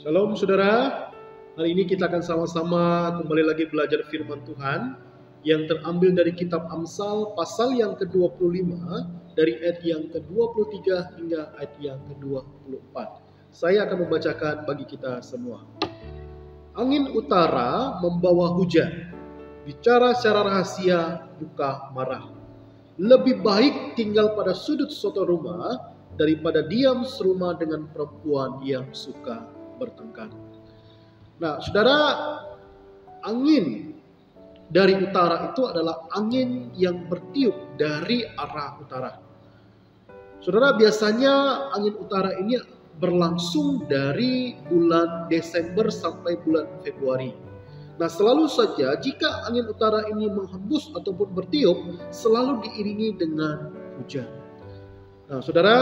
Shalom saudara, hari ini kita akan sama-sama kembali lagi belajar firman Tuhan yang terambil dari kitab Amsal pasal yang ke-25 dari ayat yang ke-23 hingga ayat yang ke-24. Saya akan membacakan bagi kita semua. Angin utara membawa hujan, bicara secara rahasia buka marah. Lebih baik tinggal pada sudut soto rumah daripada diam serumah dengan perempuan yang suka bertengkar. Nah, saudara, angin dari utara itu adalah angin yang bertiup dari arah utara. Saudara, biasanya angin utara ini berlangsung dari bulan Desember sampai bulan Februari. Nah, selalu saja jika angin utara ini menghembus ataupun bertiup, selalu diiringi dengan hujan. Nah, saudara,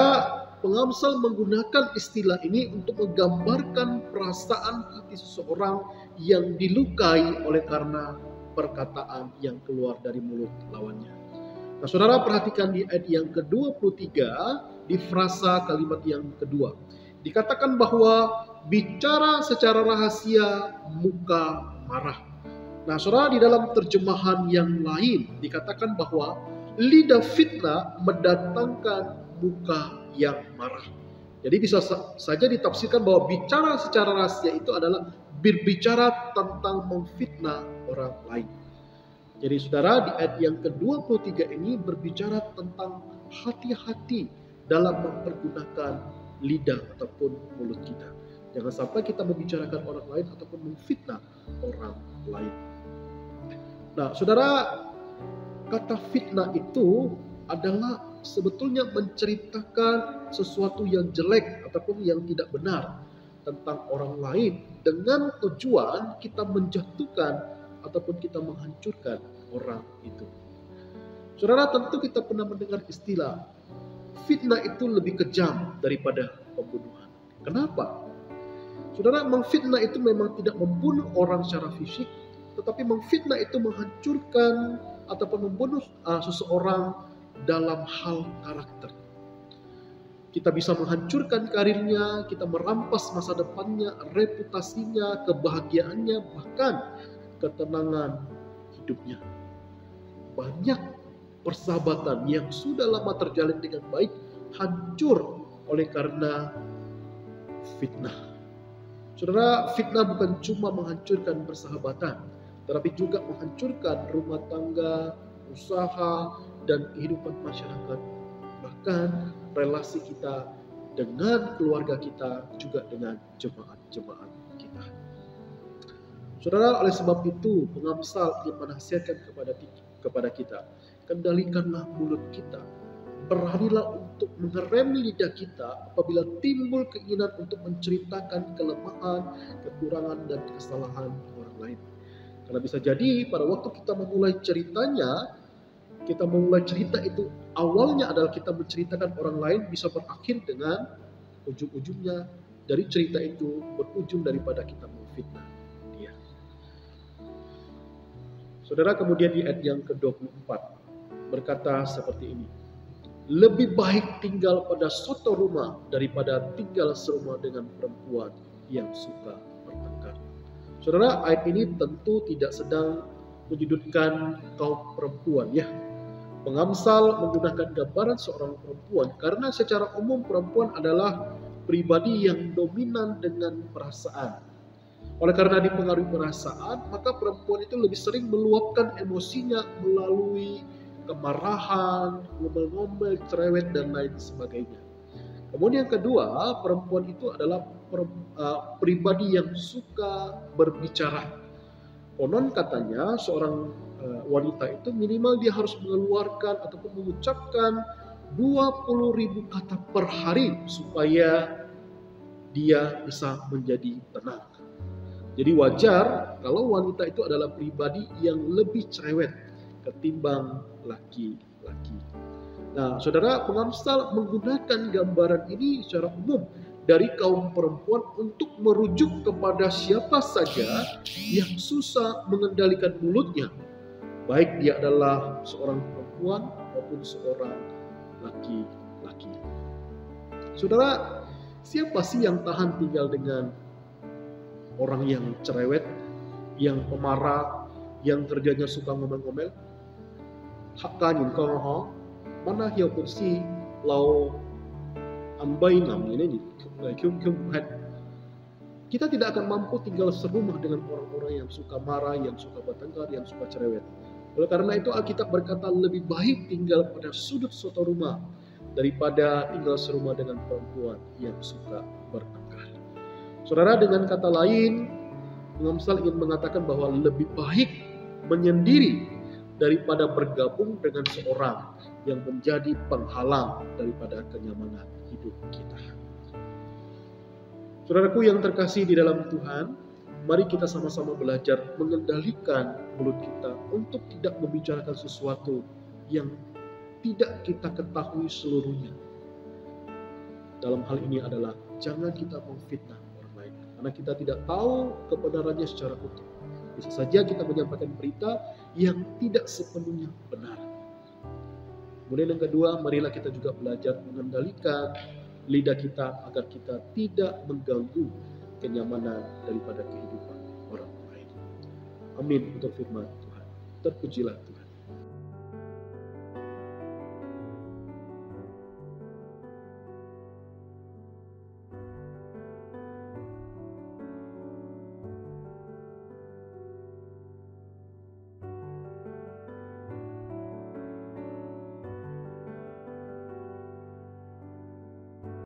pengamsal menggunakan istilah ini untuk menggambarkan perasaan hati seseorang yang dilukai oleh karena perkataan yang keluar dari mulut lawannya. Nah, saudara, perhatikan di ayat yang ke-23 di frasa kalimat yang kedua. Dikatakan bahwa bicara secara rahasia muka marah. Nah, saudara, di dalam terjemahan yang lain dikatakan bahwa lidah fitnah mendatangkan muka yang marah. Jadi bisa saja ditafsirkan bahwa bicara secara rahasia itu adalah berbicara tentang memfitnah orang lain. Jadi saudara, di ayat yang ke-23 ini berbicara tentang hati-hati dalam mempergunakan lidah ataupun mulut kita. Jangan sampai kita membicarakan orang lain ataupun memfitnah orang lain. Nah, saudara, kata fitnah itu adalah sebetulnya menceritakan sesuatu yang jelek ataupun yang tidak benar tentang orang lain dengan tujuan kita menjatuhkan ataupun kita menghancurkan orang itu. Saudara, tentu kita pernah mendengar istilah fitnah itu lebih kejam daripada pembunuhan. Kenapa? Saudara, memfitnah itu memang tidak membunuh orang secara fisik, tetapi memfitnah itu menghancurkan ataupun membunuh seseorang dalam hal karakter. Kita bisa menghancurkan karirnya, kita merampas masa depannya, reputasinya, kebahagiaannya, bahkan ketenangan hidupnya. Banyak persahabatan yang sudah lama terjalin dengan baik hancur oleh karena fitnah. Saudara, fitnah bukan cuma menghancurkan persahabatan, tetapi juga menghancurkan rumah tangga, usaha, dan kehidupan masyarakat, bahkan relasi kita dengan keluarga kita, juga dengan jemaat-jemaat kita. Saudara, oleh sebab itu pengamsal ingin menasihatkan kepada kita, kendalikanlah mulut kita, beranilah untuk mengerem lidah kita apabila timbul keinginan untuk menceritakan kelemahan, kekurangan, dan kesalahan orang lain. Karena bisa jadi pada waktu kita memulai cerita itu awalnya adalah kita menceritakan orang lain, bisa berakhir dengan ujung-ujungnya dari cerita itu berujung daripada kita memfitnah dia. Saudara, kemudian di ayat yang ke-24 berkata seperti ini. Lebih baik tinggal pada soto rumah daripada tinggal serumah dengan perempuan yang suka bertengkar. Saudara, ayat ini tentu tidak sedang menyudutkan kaum perempuan, ya. Pengamsal menggunakan gambaran seorang perempuan karena secara umum perempuan adalah pribadi yang dominan dengan perasaan. Oleh karena dipengaruhi perasaan, maka perempuan itu lebih sering meluapkan emosinya melalui kemarahan, ngomel-ngomel, cerewet, dan lain sebagainya. Kemudian yang kedua, perempuan itu adalah pribadi yang suka berbicara. Konon katanya seorang wanita itu minimal dia harus mengeluarkan ataupun mengucapkan 20.000 kata per hari supaya dia bisa menjadi tenang. Jadi wajar kalau wanita itu adalah pribadi yang lebih cerewet ketimbang laki-laki. Nah, saudara, pengamsal menggunakan gambaran ini secara umum dari kaum perempuan untuk merujuk kepada siapa saja yang susah mengendalikan mulutnya, baik dia adalah seorang perempuan maupun seorang laki-laki. Saudara, siapa sih yang tahan tinggal dengan orang yang cerewet, yang pemarah, yang kerjanya suka ngomel-ngomel. Hak kanin kau ho, mana hiu kursi lau ambai nam ini kita tidak akan mampu tinggal serumah dengan orang-orang yang suka marah, yang suka bertengkar, yang suka cerewet. Oleh karena itu Alkitab berkata lebih baik tinggal pada sudut suatu rumah daripada tinggal serumah dengan perempuan yang suka bertengkar. Saudara, dengan kata lain, Amsal ingin mengatakan bahwa lebih baik menyendiri daripada bergabung dengan seorang yang menjadi penghalang daripada kenyamanan hidup kita. Saudaraku yang terkasih di dalam Tuhan, mari kita sama-sama belajar mengendalikan mulut kita untuk tidak membicarakan sesuatu yang tidak kita ketahui seluruhnya. Dalam hal ini adalah jangan kita memfitnah orang lain, karena kita tidak tahu kebenarannya secara utuh. Bisa saja kita menyampaikan berita yang tidak sepenuhnya benar. Kemudian yang kedua, marilah kita juga belajar mengendalikan lidah kita agar kita tidak mengganggu kenyamanan daripada kehidupan orang lain. Amin untuk firman Tuhan. Terpujilah Tuhan.